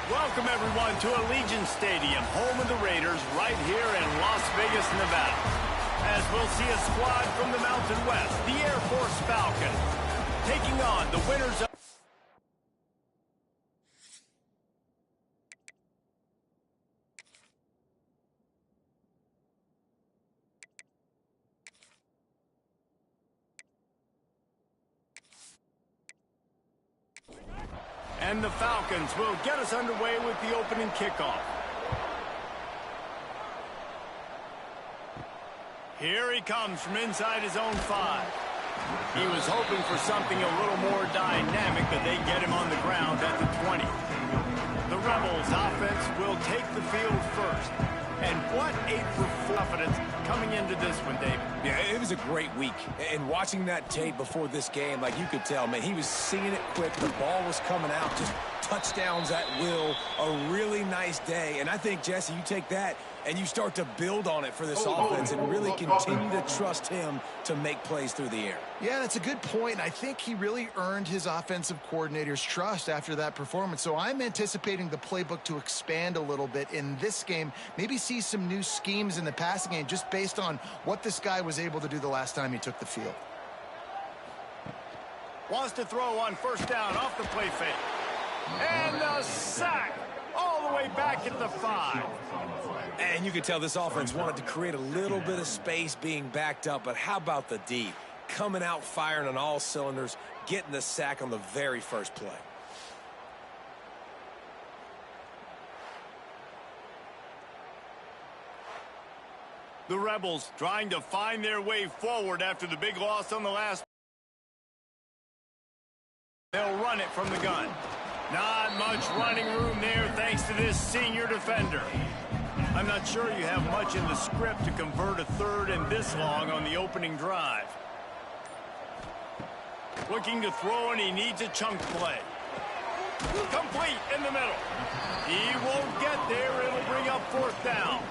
Welcome, everyone, to Allegiant Stadium, home of the Raiders, right here in Las Vegas, Nevada. As we'll see a squad from the Mountain West, the Air Force Falcons, taking on the winners of... And the Falcons will get us underway with the opening kickoff. Here he comes from inside his own 5. He was hoping for something a little more dynamic, but they get him on the ground at the 20. The Rebels offense will take the field first. And what a confidence coming into this one, David. Yeah, it was a great week. And watching that tape before this game, like you could tell, man, he was seeing it quick. The ball was coming out, just touchdowns at will. A really nice day. And I think, Jesse, you take that and you start to build on it for this offense and really continue to trust him to make plays through the air. Yeah, that's a good point. And I think he really earned his offensive coordinator's trust after that performance. So I'm anticipating the playbook to expand a little bit in this game, maybe see some new schemes in the passing game just based on what this guy was able to do the last time he took the field. Wants to throw on first down off the play fake. And the sack all the way back at the 5. And you could tell this offense wanted to create a little bit of space being backed up, but how about the D? Coming out firing on all cylinders, getting the sack on the very first play. The Rebels trying to find their way forward after the big loss on the last. They'll run it from the gun. Not much running room there thanks to this senior defender. I'm not sure you have much in the script to convert a third and this long on the opening drive. Looking to throw, and he needs a chunk play. Complete in the middle. He won't get there. It'll bring up fourth down.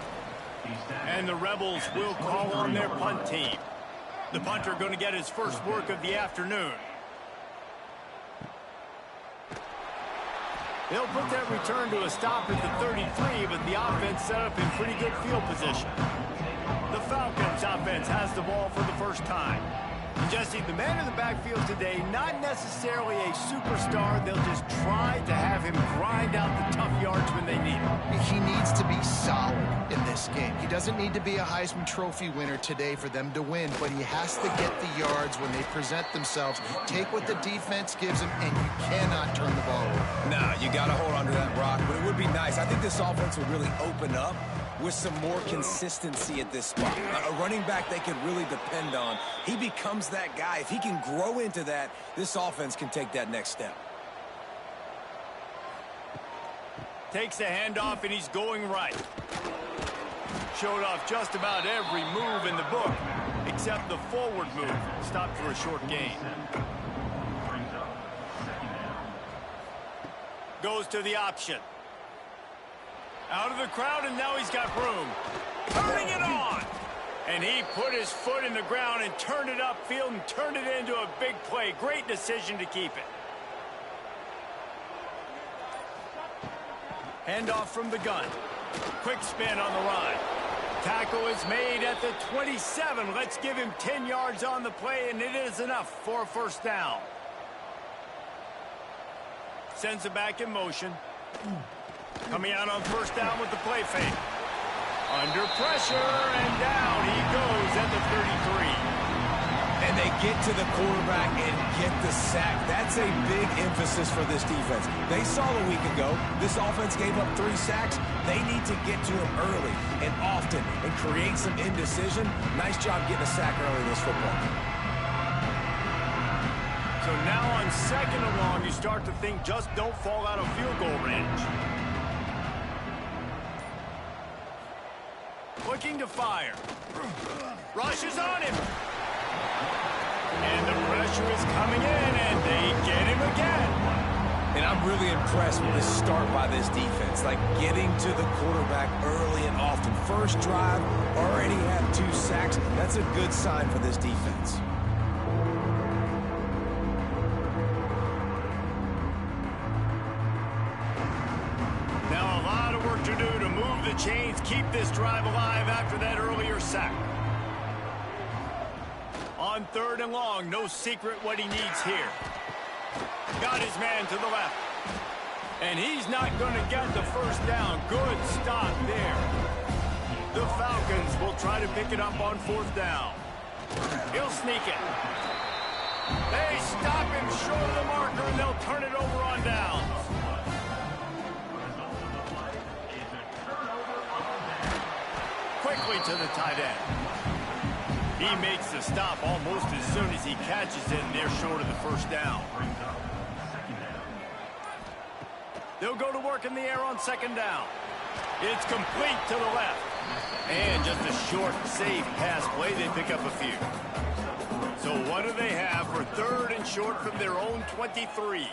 And the Rebels will call on their punt team. The punter going to get his first work of the afternoon. They'll put that return to a stop at the 33, but the offense set up in pretty good field position. The Falcons offense has the ball for the first time. And Jesse, the man in the backfield today, not necessarily a superstar. They'll just try to have him grind out the tough yards when they need him. He needs to be solid in this game. He doesn't need to be a Heisman Trophy winner today for them to win, but he has to get the yards when they present themselves. Take what the defense gives him, and you cannot turn the ball over. Nah, you got to hold on to that rock, but it would be nice. I think this offense would really open up with some more consistency at this spot. A running back they could really depend on. He becomes that guy. If he can grow into that, this offense can take that next step. Takes the handoff, and he's going right. Showed off just about every move in the book, except the forward move. Stopped for a short gain. Goes to the option. Out of the crowd, and now he's got room. Turning it on! And he put his foot in the ground and turned it upfield and turned it into a big play. Great decision to keep it. Handoff from the gun. Quick spin on the ride. Tackle is made at the 27. Let's give him 10 yards on the play, and it is enough for a first down. Sends it back in motion. Coming out on first down with the play fake. Under pressure, and down he goes at the 33. And they get to the quarterback and get the sack. That's a big emphasis for this defense. They saw a week ago, this offense gave up 3 sacks. They need to get to him early and often and create some indecision. Nice job getting a sack early in this football game. So now on second and long, you start to think just don't fall out of field goal range. Looking to fire. Rushes on him. And the pressure is coming in, and they get him again. And I'm really impressed with the start by this defense, like getting to the quarterback early and often. First drive, already have 2 sacks. That's a good sign for this defense. chains, keep this drive alive after that earlier sack. On 3rd and long, no secret what he needs here. Got his man to the left. And he's not going to get the first down. Good stop there. The Falcons will try to pick it up on 4th down. He'll sneak it. They stop him short of the marker, and they'll turn it over on downs. Quickly to the tight end. He makes the stop almost as soon as he catches it, and they're short of the first down. They'll go to work in the air on 2nd down. It's complete to the left. And just a short, safe pass play. They pick up a few. So what do they have for 3rd and short from their own 23?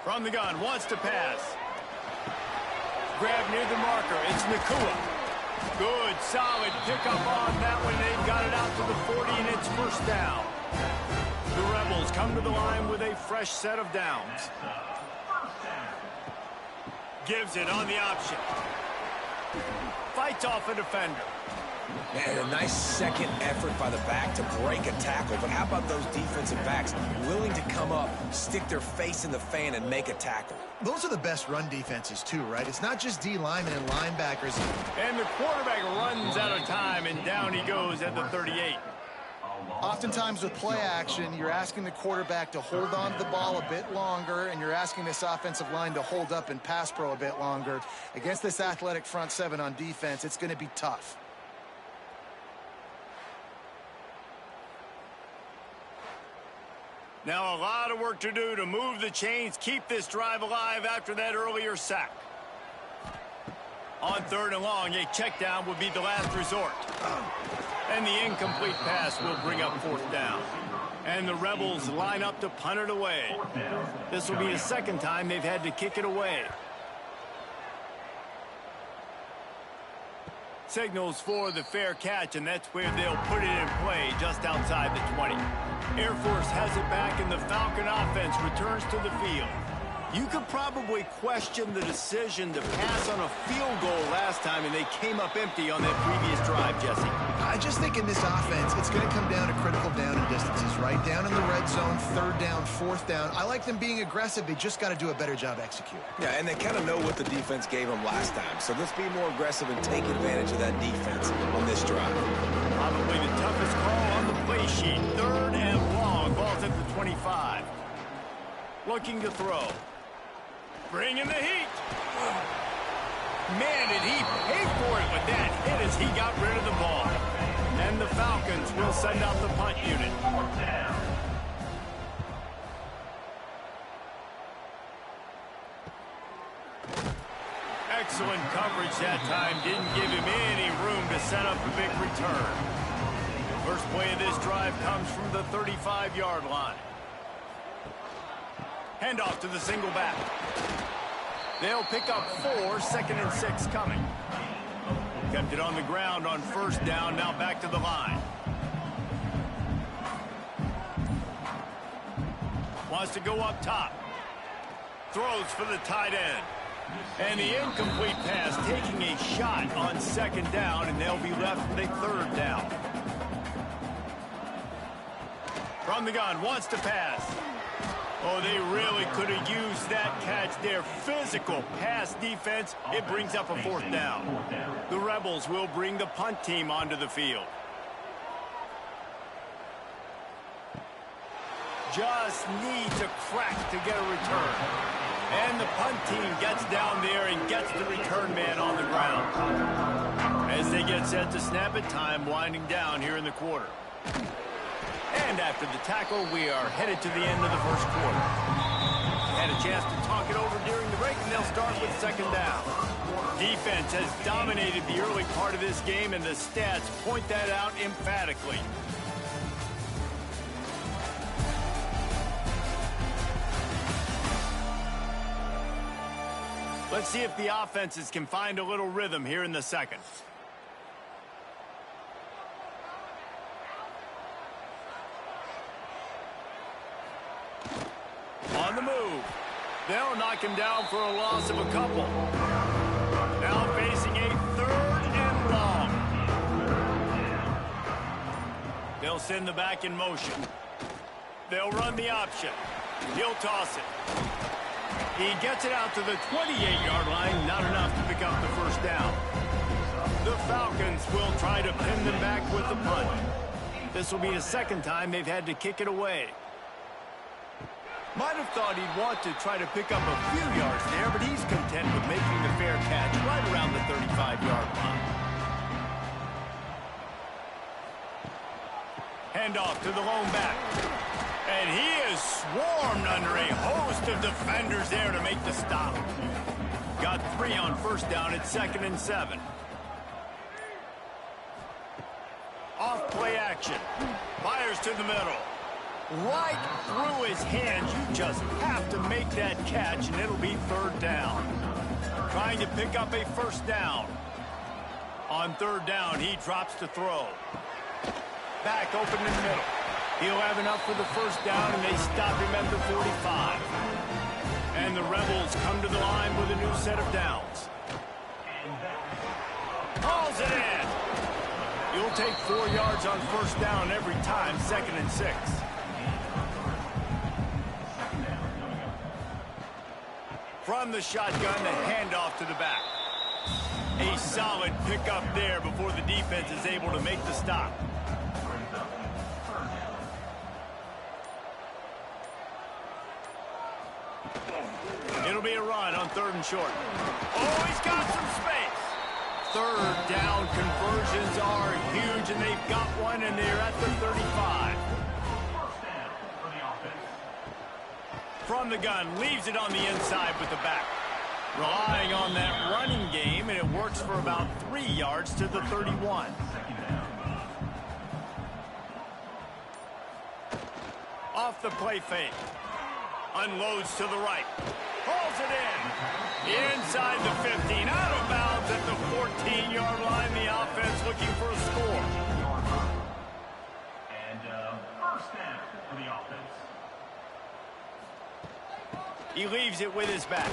From the gun, wants to pass. Grab near the marker. It's Nakua. Good, solid pickup on that one. They've got it out to the 40, and it's 1st down. The Rebels come to the line with a fresh set of downs. Gives it on the option. Fights off a defender. Man, a nice second effort by the back to break a tackle. But how about those defensive backs willing to come up, stick their face in the fan, and make a tackle? Those are the best run defenses, too, right? It's not just D linemen and linebackers. And the quarterback runs out of time, and down he goes at the 38. Oftentimes with play action, you're asking the quarterback to hold on to the ball a bit longer, and you're asking this offensive line to hold up in pass pro a bit longer. Against this athletic front 7 on defense, it's going to be tough. Now a lot of work to do to move the chains, keep this drive alive after that earlier sack. On 3rd and long, a check down would be the last resort. And the incomplete pass will bring up 4th down. And the Rebels line up to punt it away. This will be the 2nd time they've had to kick it away. Signals for the fair catch, and that's where they'll put it in play just outside the 20. Air Force has it back, and the Falcon offense returns to the field. You could probably question the decision to pass on a field goal last time, and they came up empty on that previous drive, Jesse. I just think in this offense, it's going to come down to critical down and distances, right? Down in the red zone, 3rd down, 4th down. I like them being aggressive. They just got to do a better job executing. Yeah, and they kind of know what the defense gave them last time. So let's be more aggressive and take advantage of that defense on this drive. Probably the toughest call on the play sheet. 3rd and long. Ball's at the 25. Looking to throw. Bringing the heat. Man, did he pay for it with that hit as he got rid of the ball. And the Falcons will send out the punt unit. Excellent coverage that time. Didn't give him any room to set up a big return. First play of this drive comes from the 35-yard line. Handoff to the single back. They'll pick up 4, 2nd and 6 coming. Kept it on the ground on 1st down, now back to the line. Wants to go up top. Throws for the tight end. And the incomplete pass taking a shot on 2nd down, and they'll be left with a 3rd down. From the gun, wants to pass. Oh, they really could have used that catch there. Physical pass defense. It brings up a 4th down. The Rebels will bring the punt team onto the field. Just needs a crack to get a return. And the punt team gets down there and gets the return man on the ground. As they get set to snap it, time winding down here in the quarter. And after the tackle, we are headed to the end of the 1st quarter. Had a chance to talk it over during the break, and they'll start with 2nd down. Defense has dominated the early part of this game, and the stats point that out emphatically. Let's see if the offenses can find a little rhythm here in the 2nd. On the move. They'll knock him down for a loss of a couple. They'll send the back in motion. They'll run the option. He'll toss it. He gets it out to the 28-yard line. Not enough to pick up the first down. The Falcons will try to pin them back with the punt. This will be the second time they've had to kick it away. Might have thought he'd want to try to pick up a few yards there, but he's content with making the fair catch right around the 35-yard line. Handoff to the lone back. And he is swarmed under a host of defenders there to make the stop. Got 3 on first down at 2nd and 7. Off play action. Fires to the middle. Right through his hands. You just have to make that catch, and it'll be 3rd down. Trying to pick up a first down. On 3rd down, he drops to throw. Back open in the middle. He'll have enough for the first down, and they stop him at the 45. And the Rebels come to the line with a new set of downs. Hauls it in. You'll take 4 yards on first down every time, 2nd and 6. From the shotgun, the handoff to the back. A solid pickup there before the defense is able to make the stop. It'll be a run on 3rd and short. Oh, he's got some space. 3rd down conversions are huge, and they've got one, and they're at the 35. From the gun, leaves it on the inside with the back. Relying on that running game, and it works for about 3 yards to the 31. Off the play fake. Unloads to the right. Hauls it in. Inside the 15. Out of bounds at the 14-yard line. The offense looking for a score. And first down for the offense. He leaves it with his back.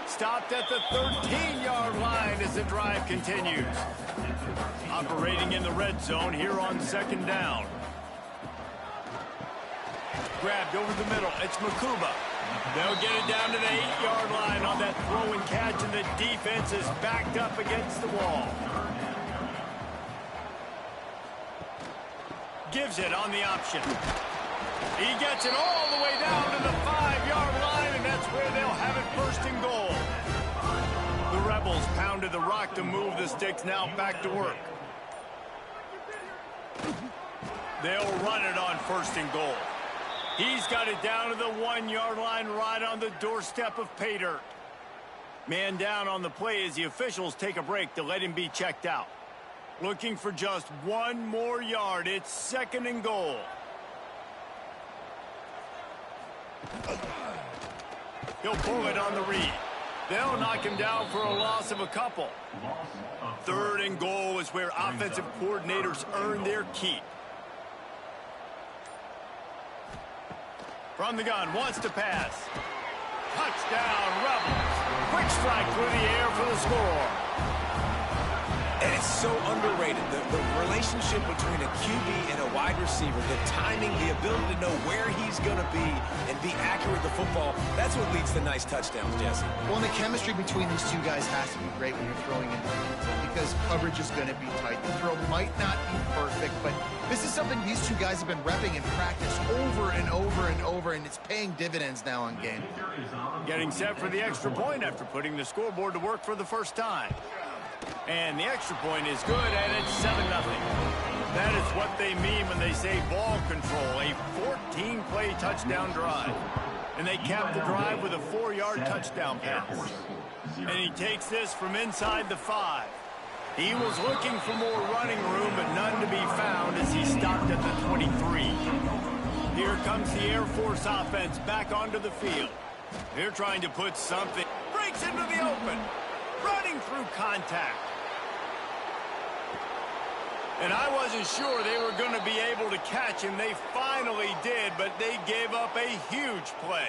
Stopped at the 13-yard line as the drive continues. Operating in the red zone here on 2nd down. Grabbed over the middle. It's Makuba. They'll get it down to the 8-yard line on that throw and catch, and the defense is backed up against the wall. Gives it on the option. He gets it all the way down to the 5-yard line, and that's where they'll have it 1st and goal. The Rebels pounded the rock to move the sticks, now back to work. They'll run it on 1st and goal. He's got it down to the 1-yard line right on the doorstep of pay dirt. Man down on the play as the officials take a break to let him be checked out. Looking for just 1 more yard. It's 2nd and goal. He'll pull it on the read. They'll knock him down for a loss of a couple. 3rd and goal is where offensive coordinators earn their keep. From the gun, wants to pass. Touchdown, Rebels. Quick strike through the air for the score. And it's so underrated, the relationship between a QB and a wide receiver, the timing, the ability to know where he's going to be and be accurate with the football, that's what leads to nice touchdowns, Jesse. Well, and the chemistry between these two guys has to be great when you're throwing in the end zone because coverage is going to be tight. The throw might not be perfect, but this is something these two guys have been repping in practice over and over and over, and it's paying dividends now on game. Getting set for the extra point after putting the scoreboard to work for the first time. And the extra point is good, and it's 7-0. That is what they mean when they say ball control, a 14-play touchdown drive. And they cap the drive with a 4-yard touchdown pass. And he takes this from inside the 5. He was looking for more running room, but none to be found as he stopped at the 23. Here comes the Air Force offense back onto the field. They're trying to put something. Breaks into the open. Running through contact. And I wasn't sure they were going to be able to catch him. They finally did, but they gave up a huge play.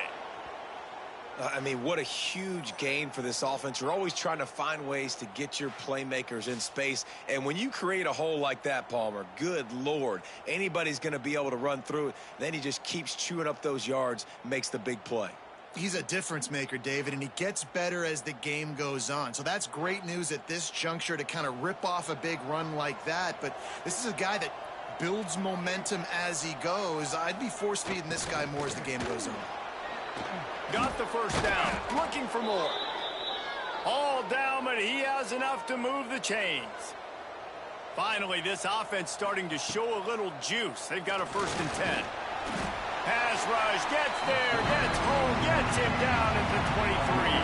I mean, what a huge gain for this offense. You're always trying to find ways to get your playmakers in space. And when you create a hole like that, Palmer, good Lord, anybody's going to be able to run through it. Then he just keeps chewing up those yards, makes the big play. He's a difference maker, David, and he gets better as the game goes on. So that's great news at this juncture to kind of rip off a big run like that. But this is a guy that builds momentum as he goes. I'd be force-feeding this guy more as the game goes on. Got the first down, looking for more. All down, but he has enough to move the chains. Finally, this offense starting to show a little juice. They've got a 1st and 10. Pass rush, gets there, gets home, gets him down at the 23.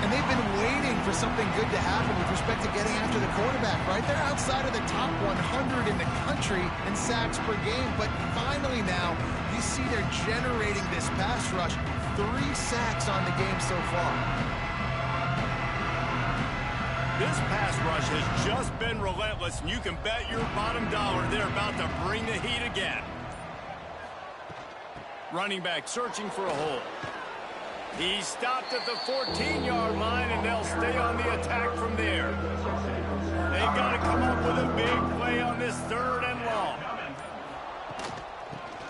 And they've been waiting for something good to happen with respect to getting after the quarterback, right? They're outside of the top 100 in the country in sacks per game, but finally now, you see they're generating this pass rush. 3 sacks on the game so far. This pass rush has just been relentless, and you can bet your bottom dollar they're about to bring the heat again. Running back searching for a hole. He stopped at the 14-yard line, and they'll stay on the attack from there. They've got to come up with a big play on this 3rd and long.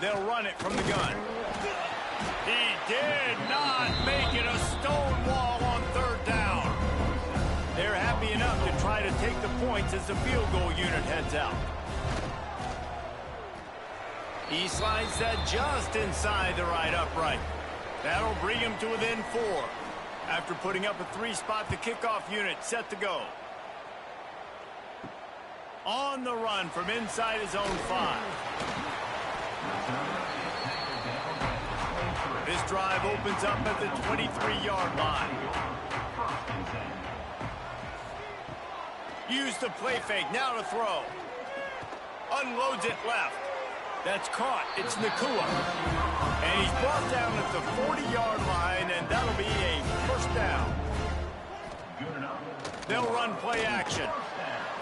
They'll run it from the gun. He did not make it a stone wall on 3rd down. They're happy enough to try to take the points as the field goal unit heads out. He slides that just inside the right upright. That'll bring him to within 4. After putting up a 3-spot, the kickoff unit set to go. On the run from inside his own 5. This drive opens up at the 23-yard line. Use the play fake, now to throw. Unloads it left. That's caught. It's Nakua. And he's brought down at the 40-yard line, and that'll be a 1st down. They'll run play action.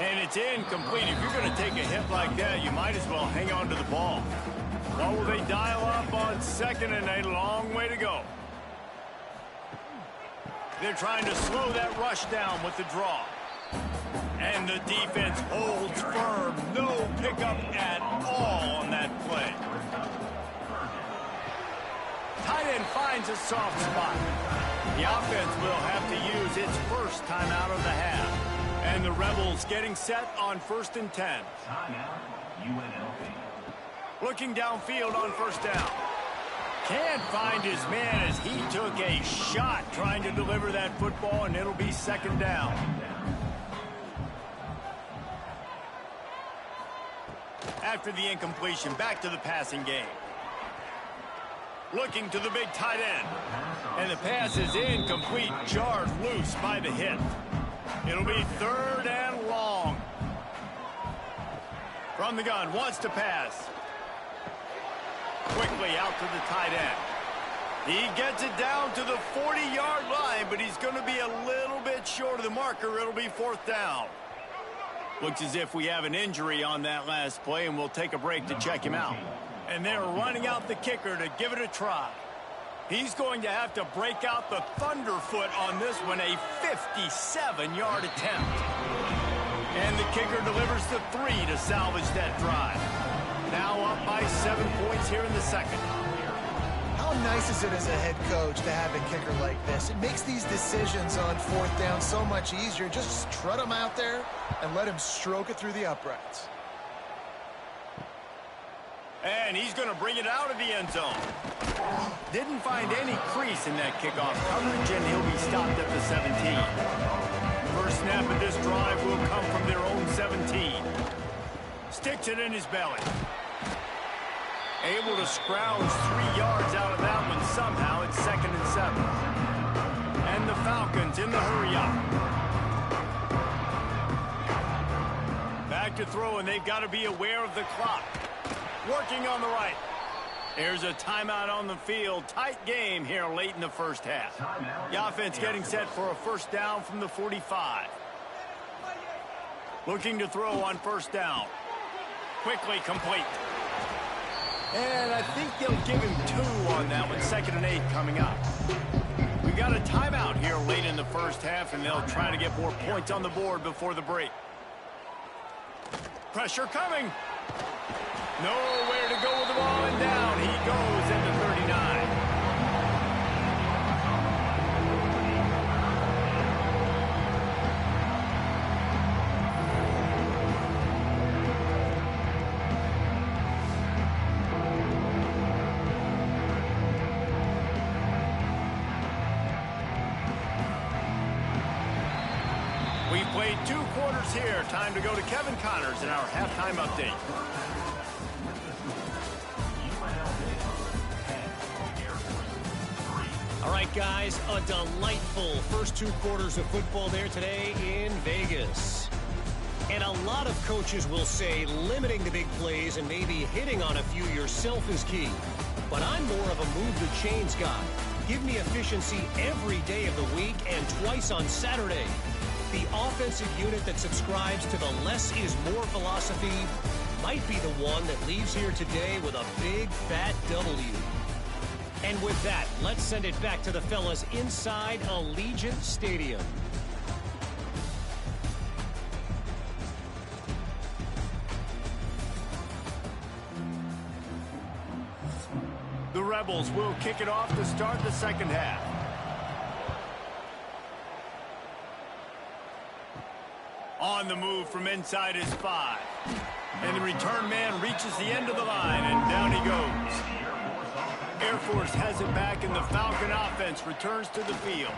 And it's incomplete. If you're going to take a hit like that, you might as well hang on to the ball. What will they dial up on 2nd and a long way to go? They're trying to slow that rush down with the draw. And the defense holds firm. No pickup at all on that play. Tight end finds a soft spot. The offense will have to use its 1st timeout of the half. And the Rebels getting set on 1st and 10. Timeout, UNLV. Looking downfield on 1st down. Can't find his man as he took a shot trying to deliver that football, and it'll be 2nd down. After the incompletion, back to the passing game. Looking to the big tight end. And the pass is incomplete, jarred loose by the hit. It'll be 3rd and long. From the gun, wants to pass. Quickly out to the tight end. He gets it down to the 40-yard line, but he's going to be a little bit short of the marker. It'll be 4th down. Looks as if we have an injury on that last play, and we'll take a break to check him out. And they're running out the kicker to give it a try. He's going to have to break out the thunderfoot on this one, a 57-yard attempt. And the kicker delivers the 3 to salvage that drive. Now up by 7 points here in the 2nd. How nice is it as a head coach to have a kicker like this? It makes these decisions on 4th down so much easier. Just strut him out there and let him stroke it through the uprights. And he's going to bring it out of the end zone. Didn't find any crease in that kickoff coverage, and he'll be stopped at the 17. First snap of this drive will come from their own 17. Sticks it in his belly. Able to scrounge 3 yards out of that one somehow. It's 2nd and 7. And the Falcons in the hurry-up. Back to throw, and they've got to be aware of the clock. Working on the right. There's a timeout on the field. Tight game here late in the 1st half. The offense getting set for a 1st down from the 45. Looking to throw on 1st down. Quickly complete. And I think they'll give him 2 on that one. 2nd and 8 coming up. We got a timeout here late in the first half, and they'll try to get more points on the board before the break. Pressure coming. Nowhere to go with the ball, and down he goes into 39. We've played 2 quarters here. Time to go to Kevin Connors in our halftime update. All right, guys, a delightful first 2 quarters of football there today in Vegas. And a lot of coaches will say limiting the big plays and maybe hitting on a few yourself is key. But I'm more of a move the chains guy. Give me efficiency every day of the week and twice on Saturday. The offensive unit that subscribes to the less is more philosophy might be the one that leaves here today with a big fat W. And with that, let's send it back to the fellas inside Allegiant Stadium. The Rebels will kick it off to start the second half. On the move from inside his 5. And the return man reaches the end of the line, and down he goes. Air Force has it back, and the Falcon offense returns to the field.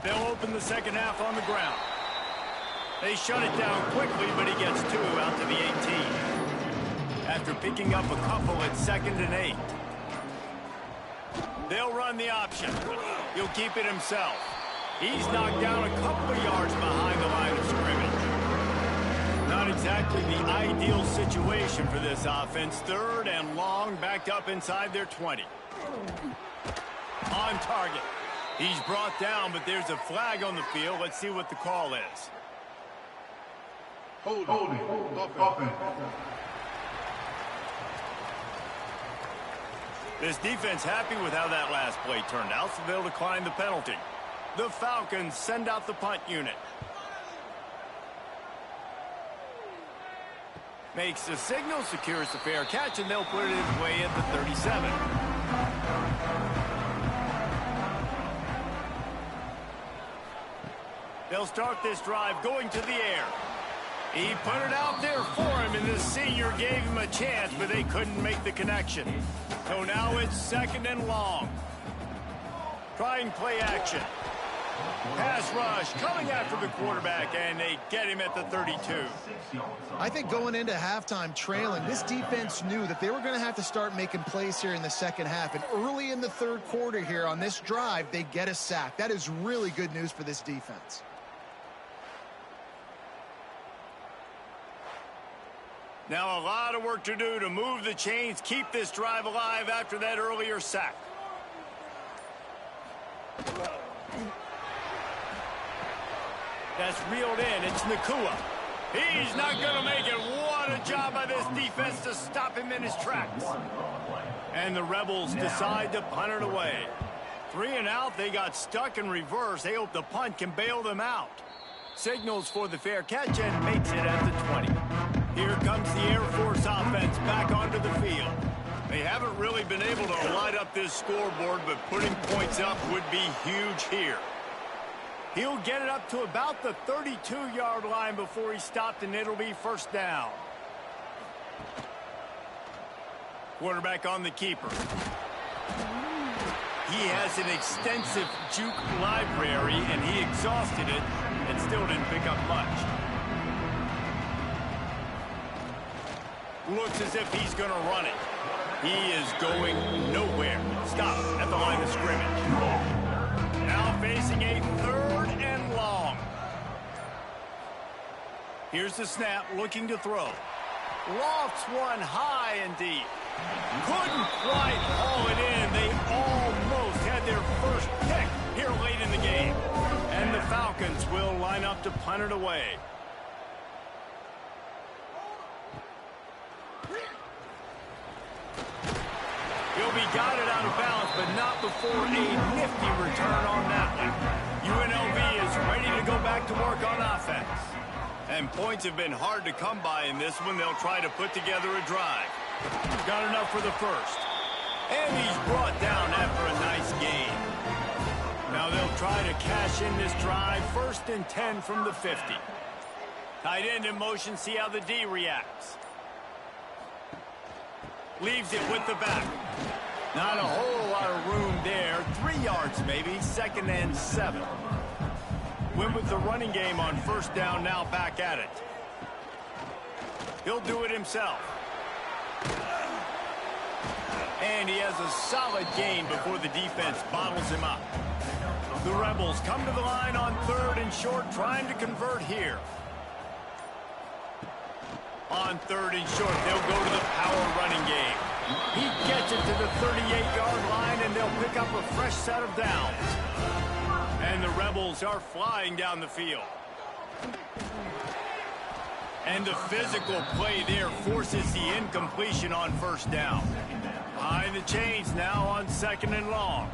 They'll open the second half on the ground. They shut it down quickly, but he gets 2 out to the 18. After picking up a couple at 2nd and 8. They'll run the option. He'll keep it himself. He's knocked down a couple of yards behind the line of scrimmage. Not exactly the ideal situation for this offense. 3rd and long, backed up inside their 20. On target. He's brought down, but there's a flag on the field. Let's see what the call is. Holding. Offense. This defense happy with how that last play turned out, so they'll decline the penalty. The Falcons send out the punt unit. Makes the signal, secures the fair catch, and they'll put it his way at the 37. They'll start this drive going to the air. He put it out there for him, and the senior gave him a chance, but they couldn't make the connection. So now it's 2nd and long. Trying play action. Pass rush coming after the quarterback, and they get him at the 32. I think going into halftime trailing, this defense knew that they were going to have to start making plays here in the second half. And early in the 3rd quarter here on this drive, they get a sack. That is really good news for this defense. Now a lot of work to do to move the chains, keep this drive alive after that earlier sack. That's reeled in. It's Nakua. He's not going to make it. What a job by this defense to stop him in his tracks. And the Rebels decide to punt it away. 3 and out. They got stuck in reverse. They hope the punt can bail them out. Signals for the fair catch and makes it at the 20. Here comes the Air Force offense back onto the field. They haven't really been able to light up this scoreboard, but putting points up would be huge here. He'll get it up to about the 32-yard line before he stopped, and it'll be 1st down. Quarterback on the keeper. He has an extensive juke library, and he exhausted it and still didn't pick up much. Looks as if he's going to run it. He is going nowhere. Stop at the line of scrimmage. Now facing a 3rd and long. Here's the snap, looking to throw. Lofts one high and deep. Couldn't quite haul it in. They almost had their first pick here late in the game. And the Falcons will line up to punt it away. He'll be guided out of bounds, but not before a nifty return on that one. UNLV is ready to go back to work on offense. And points have been hard to come by in this one. They'll try to put together a drive. Got enough for the first. And he's brought down after a nice gain. Now they'll try to cash in this drive. 1st and 10 from the 50. Tight end in motion, see how the D reacts. Leaves it with the back. Not a whole lot of room there. 3 yards maybe, 2nd and 7. Went with the running game on 1st down, now back at it. He'll do it himself. And he has a solid gain before the defense bottles him up. The Rebels come to the line on 3rd and short, trying to convert here. On 3rd and short, they'll go to the power running game. He gets it to the 38-yard line, and they'll pick up a fresh set of downs. And the Rebels are flying down the field. And the physical play there forces the incompletion on 1st down. Behind the chains now on 2nd and long.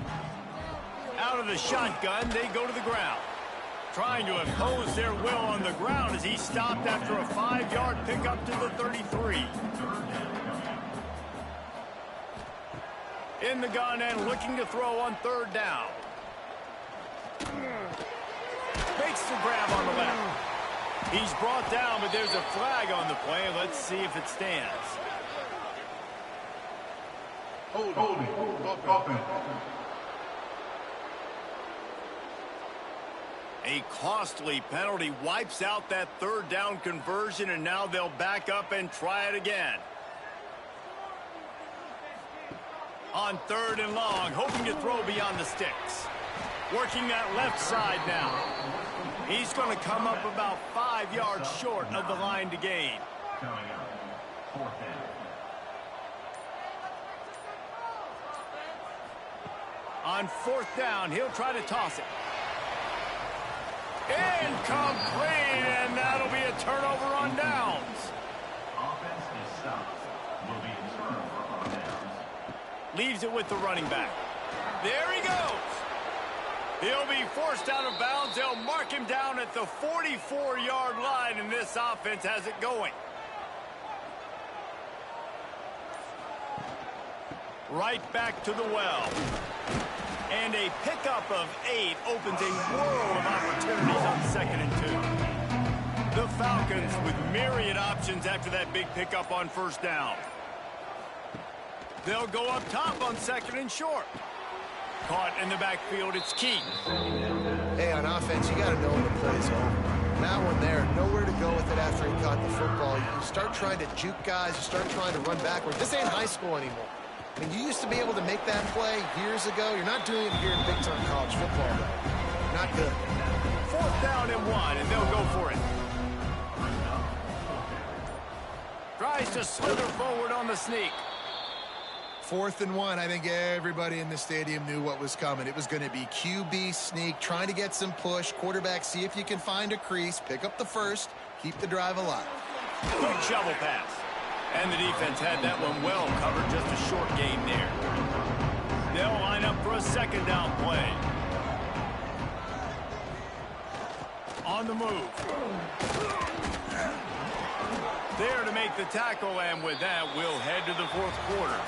Out of the shotgun, they go to the ground. Trying to impose their will on the ground as he stopped after a 5-yard pickup to the 33. In the gun and looking to throw on 3rd down. Makes the grab on the left. He's brought down, but there's a flag on the play. Let's see if it stands. Holding. Offense. A costly penalty wipes out that 3rd down conversion, and now they'll back up and try it again. On 3rd and long, hoping to throw beyond the sticks. Working that left side now. He's going to come up about 5 yards short of the line to gain. Coming up. 4th down. On 4th down, he'll try to toss it. Incomplete, and that'll be a turnover on downs. Offense is stopped. Will be returned for on downs. Leaves it with the running back. There he goes. He'll be forced out of bounds. They'll mark him down at the 44-yard line, and this offense has it going. Right back to the well. And a pickup of 8 opens a world of opportunities on 2nd and 2. The Falcons with myriad options after that big pickup on 1st down. They'll go up top on 2nd and short. Caught in the backfield, it's Key. Hey, on offense, you got to know when the play's over. That one there, nowhere to go with it after he caught the football. You start trying to juke guys, you start trying to run backwards. This ain't high school anymore. I mean, you used to be able to make that play years ago. You're not doing it here in big-time college football, though. Not good. 4th down and 1, and they'll go for it. Tries to slither forward on the sneak. 4th and 1. I think everybody in the stadium knew what was coming. It was going to be QB sneak, trying to get some push. Quarterback, see if you can find a crease. Pick up the first. Keep the drive alive. Quick shovel pass. And the defense had that one well covered. Just a short gain there. They'll line up for a 2nd down play. On the move. There to make the tackle, and with that, we'll head to the 4th quarter.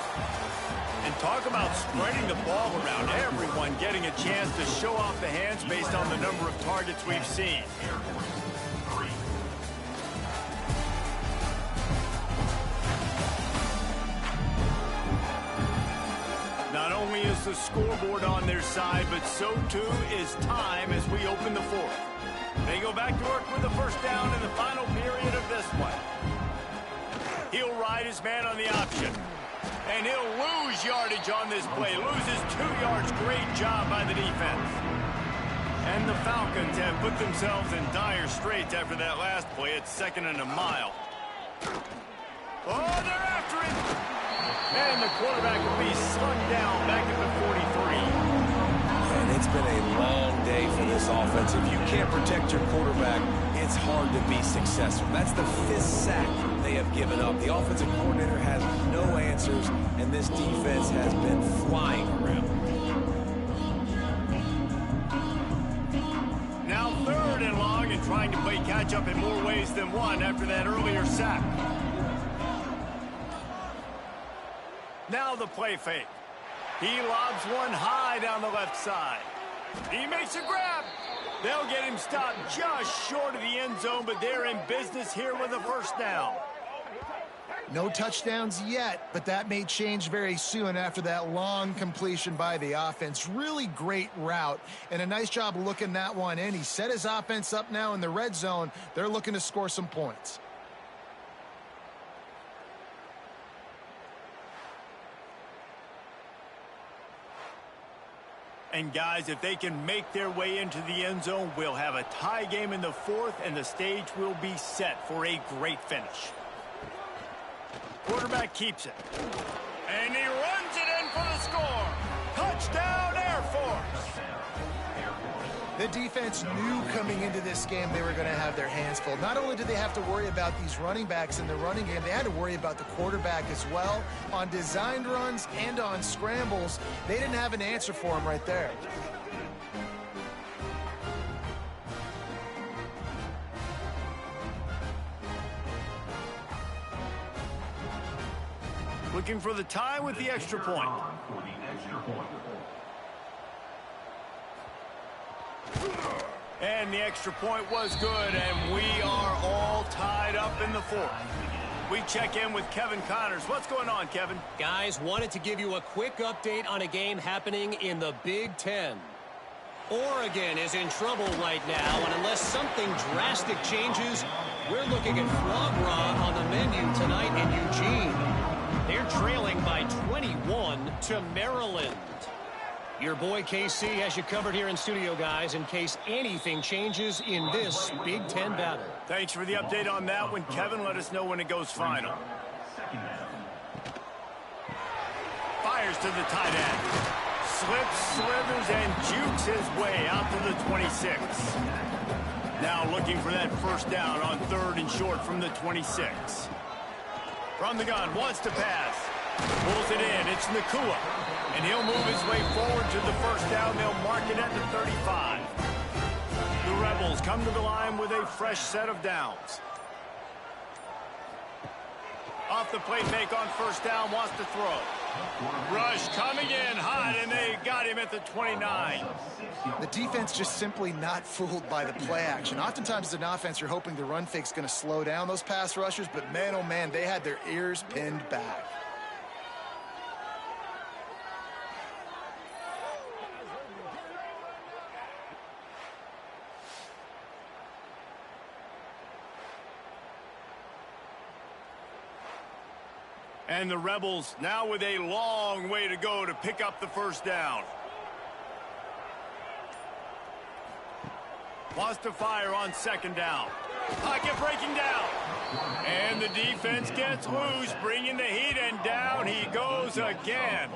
And talk about spreading the ball around. Everyone getting a chance to show off the hands based on the number of targets we've seen. Not only is the scoreboard on their side, but so too is time as we open the 4th. They go back to work with the 1st down in the final period of this one. He'll ride his man on the option. And he'll lose yardage on this play. Loses 2 yards. Great job by the defense. And the Falcons have put themselves in dire straits after that last play. It's 2nd and a mile. Oh, they're after it. And the quarterback will be slung down back at the 43. And it's been a long day for this offense. If you can't protect your quarterback, it's hard to be successful. That's the 5th sack they have given up. The offensive coordinator has no answers, and this defense has been flying around. trying to play catch-up in more ways than one after that earlier sack. Now the play fake. He lobs one high down the left side. He makes a grab. They'll get him stopped just short of the end zone, but they're in business here with a first down. No touchdowns yet, but that may change very soon after that long completion by the offense. Really great route, and a nice job looking that one in. He set his offense up now in the red zone. They're looking to score some points. And guys, if they can make their way into the end zone, we'll have a tie game in the fourth, and the stage will be set for a great finish. Quarterback keeps it. And he runs it in for the score. Touchdown, Air Force. The defense knew coming into this game they were going to have their hands full. Not only did they have to worry about these running backs in the running game, they had to worry about the quarterback as well. On designed runs and on scrambles, they didn't have an answer for him right there. Looking for the tie with the extra point. And the extra point was good, and we are all tied up in the fourth. We check in with Kevin Connors. What's going on, Kevin? Guys, wanted to give you a quick update on a game happening in the Big Ten. Oregon is in trouble right now, and unless something drastic changes, we're looking at foie gras on the menu tonight in Eugene. They're trailing by 21 to Maryland. Your boy KC has you covered here in studio, guys, in case anything changes in this Big Ten battle. Thanks for the update on that one, Kevin. Let us know when it goes final. Fires to the tight end. Slips, slithers, and jukes his way out to the 26. Now looking for that first down on 3rd and short from the 26. From the gun, wants to pass. Pulls it in. It's Nakua. And he'll move his way forward to the first down. They'll mark it at the 35. The Rebels come to the line with a fresh set of downs. Off the play fake on first down, wants to throw. Rush coming in hot, and they got him at the 29. The defense just simply not fooled by the play action. Oftentimes as an offense, you're hoping the run fake's going to slow down those pass rushers, but man, oh man, they had their ears pinned back. And the Rebels now with a long way to go to pick up the first down. Wants to fire on 2nd down. Pocket breaking down. And the defense gets loose, bringing the heat, and down he goes again.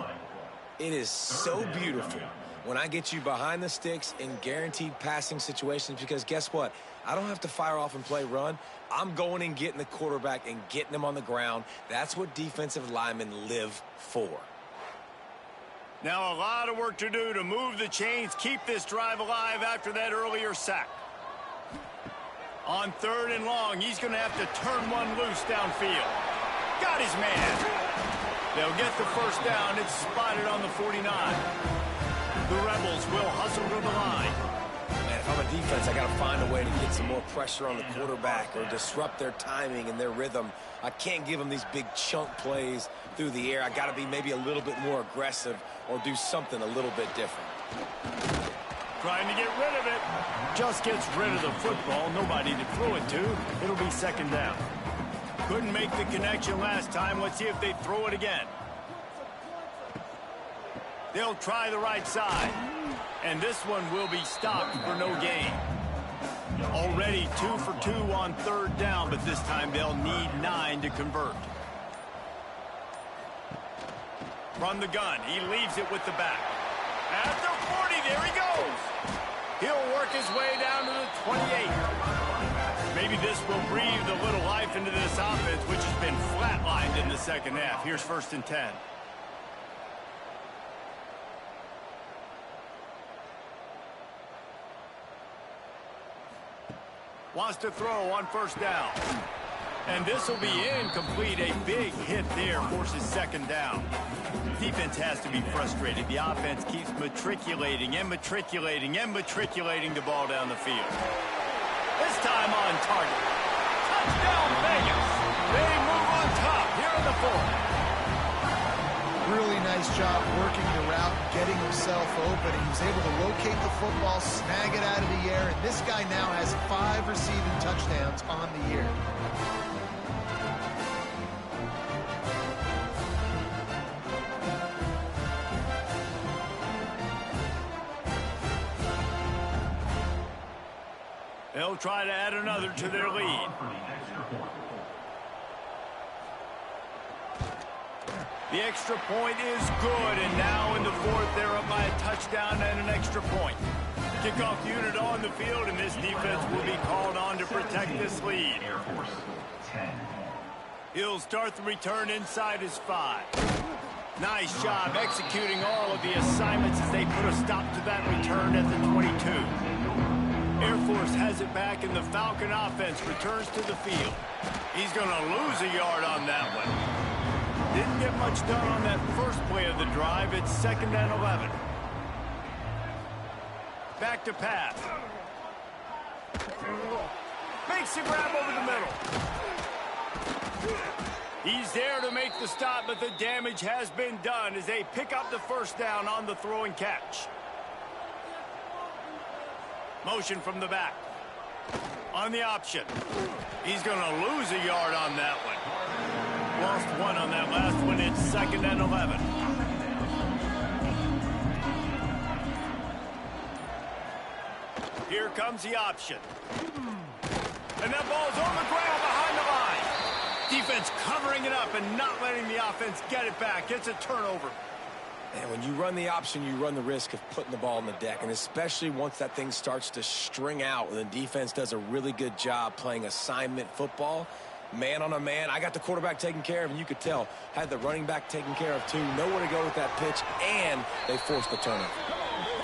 It is so beautiful when I get you behind the sticks in guaranteed passing situations, because guess what? I don't have to fire off and play run. I'm going and getting the quarterback and getting him on the ground. That's what defensive linemen live for. Now a lot of work to do to move the chains, keep this drive alive after that earlier sack. On 3rd and long, he's going to have to turn one loose downfield. Got his man. They'll get the first down. It's spotted on the 49. The Rebels will hustle to the line. Man, if I'm a defense, I got to find a way to get some more pressure on the quarterback or disrupt their timing and their rhythm. I can't give them these big chunk plays through the air. I got to be maybe a little bit more aggressive or do something a little bit different. Trying to get rid of it. Just gets rid of the football. Nobody to throw it to. It'll be 2nd down. Couldn't make the connection last time. Let's see if they throw it again. They'll try the right side. And this one will be stopped for no gain. Already 2 for 2 on 3rd down, but this time they'll need 9 to convert. From the gun, he leaves it with the back. At the 40, there he goes. He'll work his way down to the 28. Maybe this will breathe a little life into this offense, which has been flatlined in the 2nd half. Here's 1st and 10. Wants to throw on first down. And this will be incomplete. A big hit there forces second down. Defense has to be frustrated. The offense keeps matriculating and matriculating and matriculating the ball down the field. This time on target. Touchdown, Vegas. They move on top here in the fourth. Really nice job working the route, getting himself open. He was able to locate the football, snag it out of the air, and this guy now has 5 receiving touchdowns on the year. They'll try to add another to their lead. The extra point is good, and now in the fourth, they're up by a touchdown and an extra point. Kickoff unit on the field, and this defense will be called on to protect this lead. Air Force 10. He'll start the return inside his 5. Nice job executing all of the assignments as they put a stop to that return at the 22. Air Force has it back, and the Falcon offense returns to the field. He's going to lose a yard on that one. Didn't get much done on that first play of the drive. It's 2nd and 11. Back to pass. Makes a grab over the middle. He's there to make the stop, but the damage has been done as they pick up the first down on the throw and catch. Motion from the back. On the option. He's going to lose a yard on that one. Lost 1 on that last one. It's 2nd and 11. Here comes the option. And that ball's on the ground behind the line. Defense covering it up and not letting the offense get it back. It's a turnover. And when you run the option, you run the risk of putting the ball on the deck, and especially once that thing starts to string out, and the defense does a really good job playing assignment football, man on a man. I got the quarterback taken care of, and you could tell, had the running back taken care of too. Nowhere to go with that pitch, and they forced the turnover.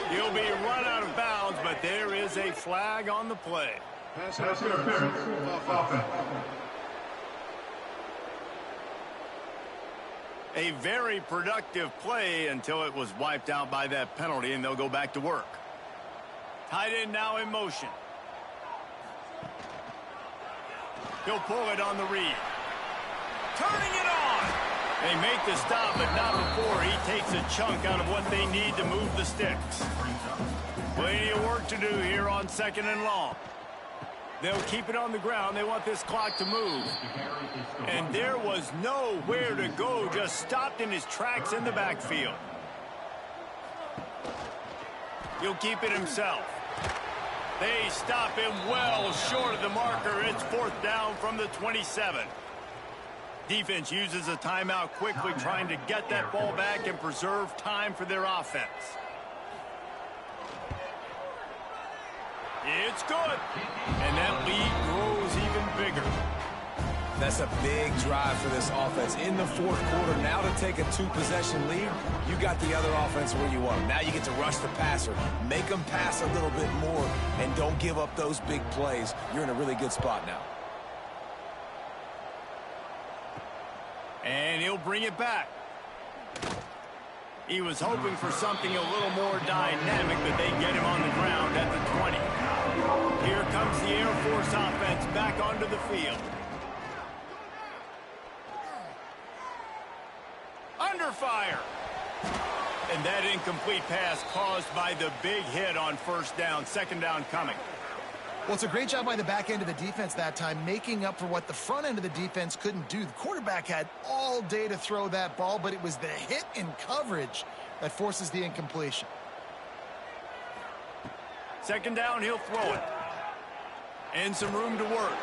He'll be run out of bounds, but there is a flag on the play. Pass interference. Falcon. A very productive play until it was wiped out by that penalty, and they'll go back to work. Tight end now in motion. He'll pull it on the read. Turning it on. They make the stop, but not before he takes a chunk out of what they need to move the sticks. Plenty of work to do here on 2nd and long. They'll keep it on the ground. They want this clock to move. And there was nowhere to go, just stopped in his tracks in the backfield. He'll keep it himself. They stop him well short of the marker. It's 4th down from the 27. Defense uses a timeout quickly, trying to get that ball back and preserve time for their offense. It's good. And that lead grows even bigger. That's a big drive for this offense in the 4th quarter. Now to take a 2-possession lead, you got the other offense where you want them. Now you get to rush the passer, make them pass a little bit more, and don't give up those big plays. You're in a really good spot now. And he'll bring it back. He was hoping for something a little more dynamic, but they get him on the ground at the 20. Here comes the Air Force offense back onto the field. Under fire. And that incomplete pass caused by the big hit on first down. 2nd down coming. Well, it's a great job by the back end of the defense that time, making up for what the front end of the defense couldn't do. The quarterback had all day to throw that ball, but it was the hit in coverage that forces the incompletion. 2nd down, he'll throw it. And some room to work.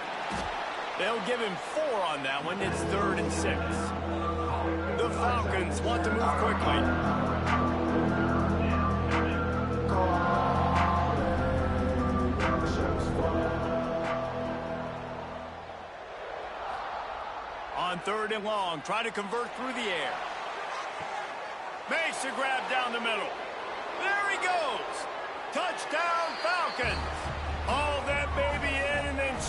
They'll give him 4 on that one. It's 3rd and 6. The Falcons want to move quickly. On 3rd and long, try to convert through the air. Makes a grab down the middle. There he goes. Touchdown, Falcons. Haul that baby in and then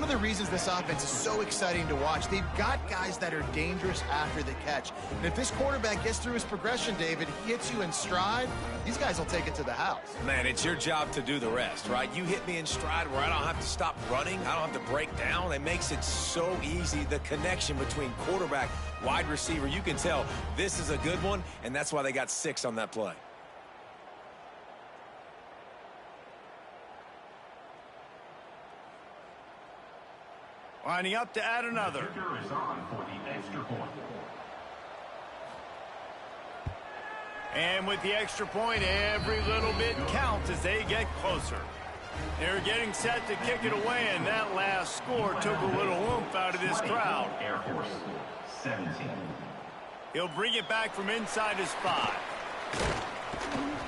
of the reasons this offense is so exciting to watch. They've got guys that are dangerous after the catch. And if this quarterback gets through his progression, David, he hits you in stride, these guys will take it to the house. Man, it's your job to do the rest, right? You hit me in stride where I don't have to stop running. I don't have to break down. It makes it so easy. The connection between quarterback, wide receiver, you can tell this is a good one, and that's why they got 6 on that play. Lining up to add another. The kicker is on for the extra point. And with the extra point, every little bit counts as they get closer. They're getting set to kick it away, and that last score took a little oomph out of this crowd. Air Force 17. He'll bring it back from inside his 5.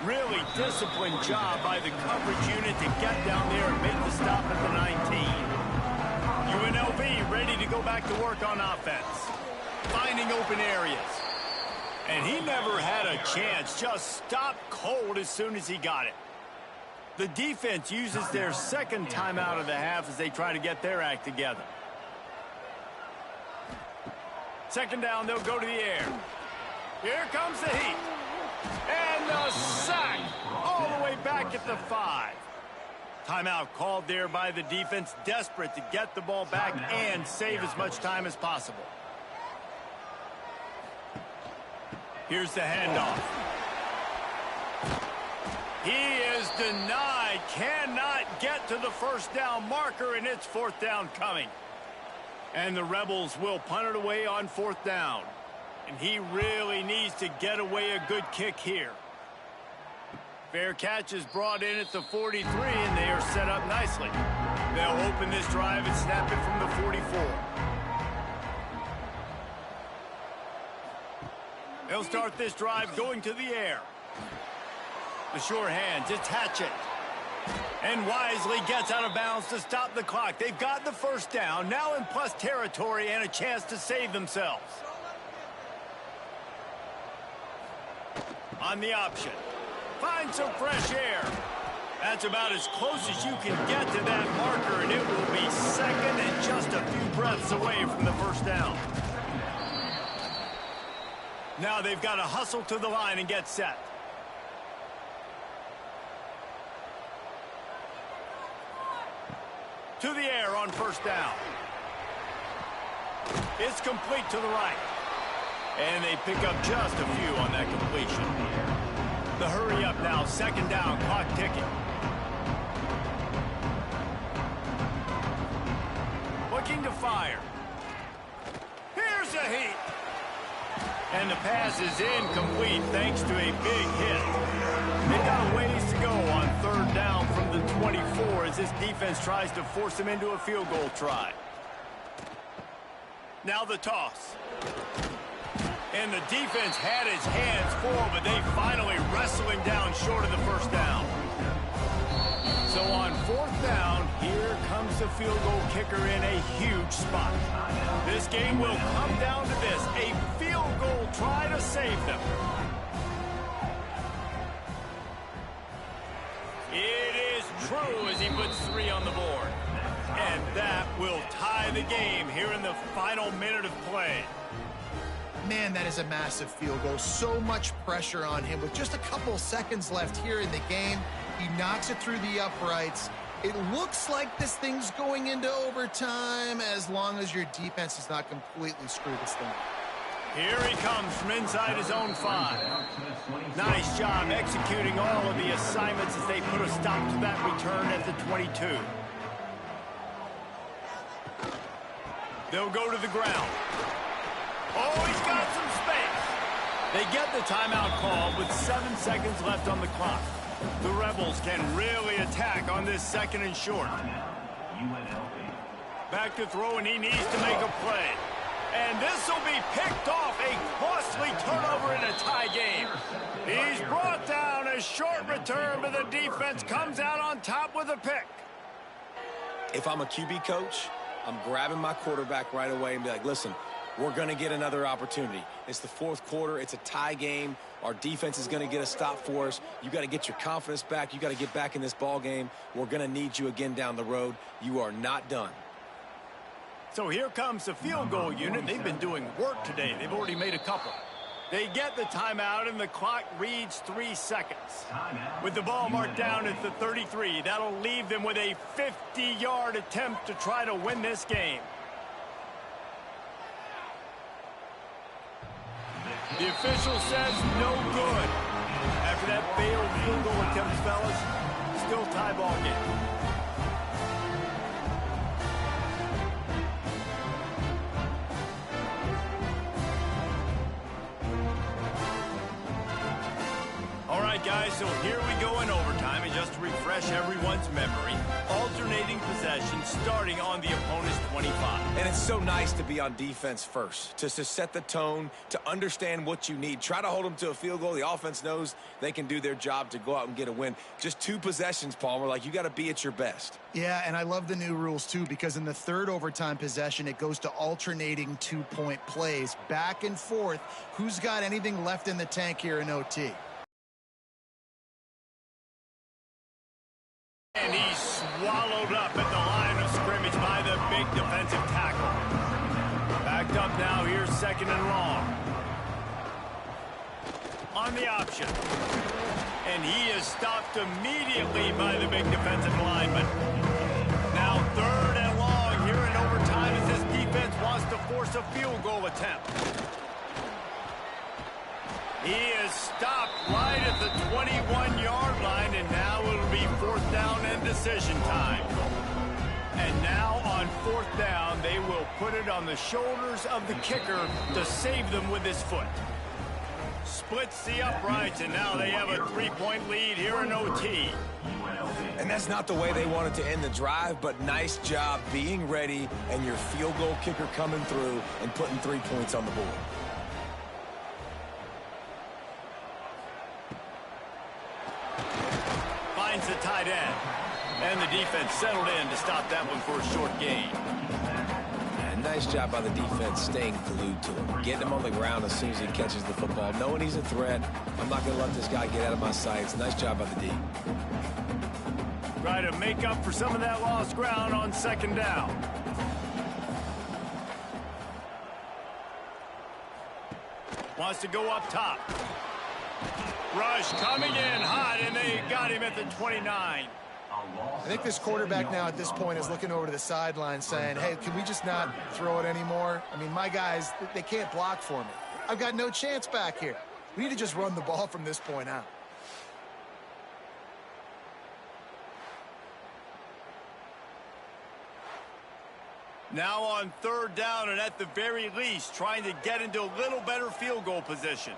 Really disciplined job by the coverage unit to get down there and make the stop at the 19. UNLV ready to go back to work on offense. Finding open areas. And he never had a chance. Just stopped cold as soon as he got it. The defense uses their second timeout of the half as they try to get their act together. Second down, they'll go to the air. Here comes the heat. And the sack all the way back at the 5. Timeout called there by the defense, desperate to get the ball back and save as much time as possible. Here's the handoff. He is denied, cannot get to the first down marker, and it's 4th down coming. And the Rebels will punt it away on 4th down. And he really needs to get away a good kick here. Fair catch is brought in at the 43, and they are set up nicely. They'll open this drive and snap it from the 44. They'll start this drive going to the air. The sure hands, it's Hatchett. And wisely gets out of bounds to stop the clock. They've got the first down, now in plus territory and a chance to save themselves. On the option. Find some fresh air. That's about as close as you can get to that marker, and it will be second and just a few breaths away from the first down. Now they've got to hustle to the line and get set. To the air on first down. It's complete to the right. And they pick up just a few on that completion. The hurry up now, second down, clock ticking. Looking to fire. Here's a heat. And the pass is incomplete thanks to a big hit. They've got a ways to go on third down from the 24 as this defense tries to force them into a field goal try. Now the toss. And the defense had his hands full, but they finally wrestle him down short of the first down. So on fourth down, here comes the field goal kicker in a huge spot. This game will come down to this, a field goal try to save them. It is true as he puts 3 on the board. And that will tie the game here in the final minute of play. Man, that is a massive field goal. So much pressure on him. With just a couple seconds left here in the game, he knocks it through the uprights. It looks like this thing's going into overtime as long as your defense does not completely screw this thing up. Here he comes from inside his own 5. Nice job executing all of the assignments as they put a stop to that return at the 22. They'll go to the ground. Oh, he's got some space. They get the timeout call with 7 seconds left on the clock. The Rebels can really attack on this second and short. UNLV. Back to throw, and he needs to make a play. And this will be picked off, a costly turnover in a tie game. He's brought down, a short return, but the defense comes out on top with a pick. If I'm a QB coach, I'm grabbing my quarterback right away and be like, listen, we're going to get another opportunity. It's the fourth quarter. It's a tie game. Our defense is going to get a stop for us. You got to get your confidence back. You got to get back in this ball game. We're going to need you again down the road. You are not done. So here comes the field goal unit. They've been doing work today. They've already made a couple. They get the timeout, and the clock reads 3 seconds. With the ball marked down at the 33, that'll leave them with a 50-yard attempt to try to win this game. The official says no good. After that failed field goal attempt, fellas, still tie ball game. All right, guys, so here we go in overtime, and just to refresh everyone's memory, alternating possession starting on the opponent's 25. And it's so nice to be on defense first, to set the tone, to understand what you need. Try to hold them to a field goal. The offense knows they can do their job to go out and get a win. Just 2 possessions, Palmer, like you got to be at your best. Yeah, and I love the new rules, too, because in the third overtime possession, it goes to alternating 2-point plays, back and forth. Who's got anything left in the tank here in OT? And he's swallowed up at the line of scrimmage by the big defensive tackle. Backed up now, here's 2nd and long. On the option. And he is stopped immediately by the big defensive lineman. Now 3rd and long here in overtime as this defense wants to force a field goal attempt. He is stopped right at the 21-yard line, and now it'll be 4th down and decision time. And now on 4th down, they will put it on the shoulders of the kicker to save them with his foot. Splits the uprights, and now they have a 3-point lead here in OT. And that's not the way they wanted to end the drive, but nice job being ready and your field goal kicker coming through and putting 3 points on the board. The tight end. And the defense settled in to stop that one for a short gain. And nice job by the defense staying glued to him. Getting him on the ground as soon as he catches the football. Knowing he's a threat. I'm not going to let this guy get out of my sights. Nice job by the D. Try to make up for some of that lost ground on 2nd down. Wants to go up top. Rush coming in hot, and they got him at the 29. I think this quarterback now at this point is looking over to the sideline saying, hey, can we just not throw it anymore? I mean, my guys, they can't block for me. I've got no chance back here. We need to just run the ball from this point out. Now on 3rd down, and at the very least, trying to get into a little better field goal position.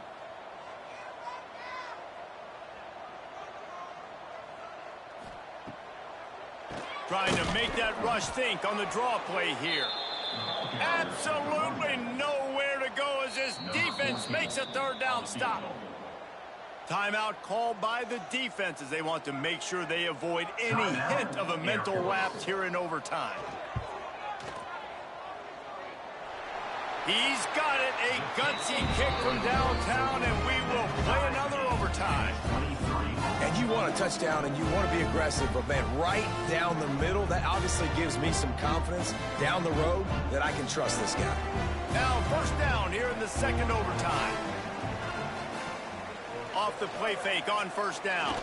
Trying to make that rush think on the draw play here. Absolutely nowhere to go as this defense makes a 3rd down stop. Timeout called by the defense as they want to make sure they avoid any hint of a mental lapse here in overtime. He's got it, a gutsy kick from downtown, and we will play another overtime. And you want a touchdown and you want to be aggressive, but, man, right down the middle, that obviously gives me some confidence down the road that I can trust this guy. Now 1st down here in the 2nd overtime. Off the play fake on 1st down.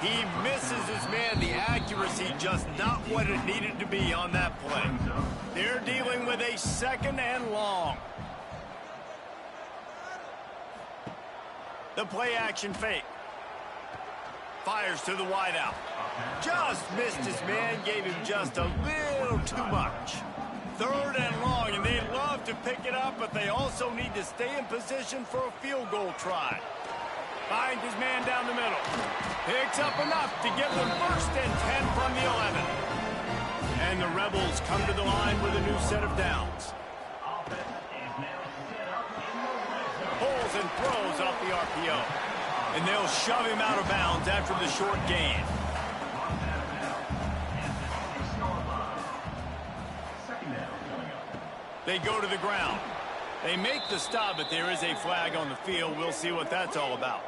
He misses his man. The accuracy just not what it needed to be on that play. They're dealing with a 2nd and long. The play action fake. Fires to the wideout. Just missed his man, gave him just a little too much. 3rd and long, and they'd love to pick it up, but they also need to stay in position for a field goal try. Finds his man down the middle. Picks up enough to give them 1st and 10 from the 11. And the Rebels come to the line with a new set of downs. Pulls and throws off the RPO. And they'll shove him out of bounds after the short gain. They go to the ground. They make the stop, but there is a flag on the field. We'll see what that's all about.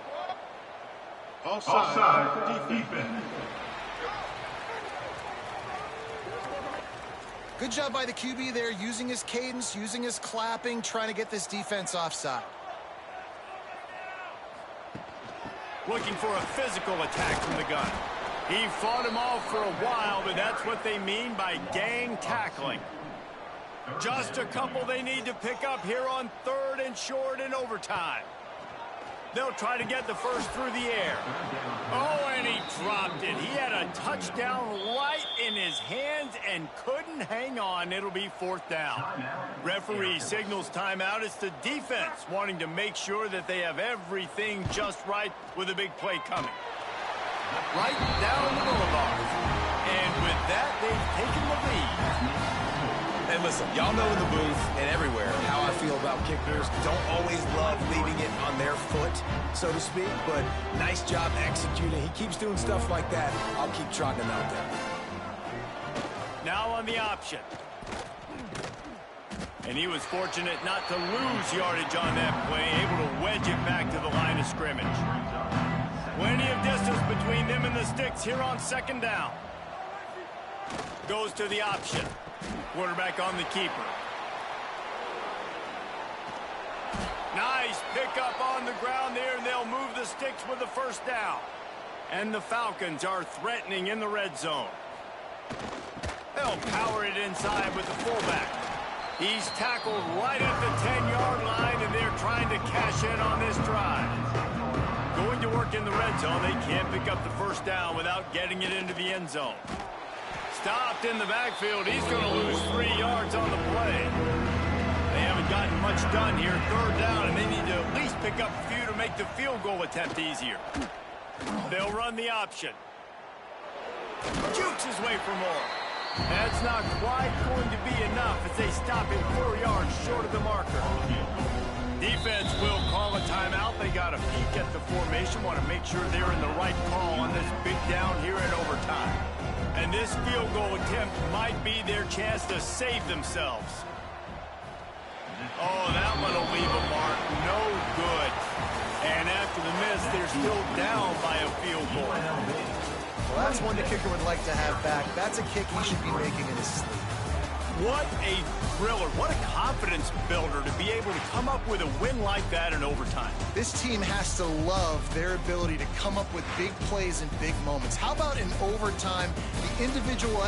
Offside defense. Good job by the QB there, using his cadence, using his clapping, trying to get this defense offside. Looking for a physical attack from the gun. He fought him off for a while, but that's what they mean by gang tackling. Just a couple they need to pick up here on 3rd and short in overtime. They'll try to get the first through the air. Oh, and he dropped it. He had a touchdown right in his hands and couldn't hang on. It'll be 4th down. Referee signals timeout. It's the defense wanting to make sure that they have everything just right with a big play coming. Right down the boulevard. And with that, they've taken the lead. And listen, y'all know in the booth and everywhere how I feel about kickers. Don't always love leaving it on their foot, so to speak, but nice job executing. He keeps doing stuff like that. I'll keep trotting him out there. Now on the option. And he was fortunate not to lose yardage on that play, able to wedge it back to the line of scrimmage. Plenty of distance between them and the sticks here on 2nd down. Goes to the option. Quarterback on the keeper. Nice pickup on the ground there, and they'll move the sticks with the 1st down. And the Falcons are threatening in the red zone. They'll power it inside with the fullback. He's tackled right at the 10-yard line, and they're trying to cash in on this drive. Going to work in the red zone, they can't pick up the 1st down without getting it into the end zone. Stopped in the backfield. He's going to lose 3 yards on the play. They haven't gotten much done here. 3rd down, and they need to at least pick up a few to make the field goal attempt easier. They'll run the option. Jukes his way for more. That's not quite going to be enough as they stop him 4 yards short of the marker. Defense will call a timeout. They got a peek at the formation. Want to make sure they're in the right call on this big down here in overtime. And this field goal attempt might be their chance to save themselves. Oh, that one will leave a mark. No good. And after the miss, they're still down by a field goal. Well, that's one the kicker would like to have back. That's a kick he should be making in his sleep. What a thriller. What a confidence builder to be able to come up with a win like that in overtime. This team has to love their ability to come up with big plays in big moments. How about in overtime, the individual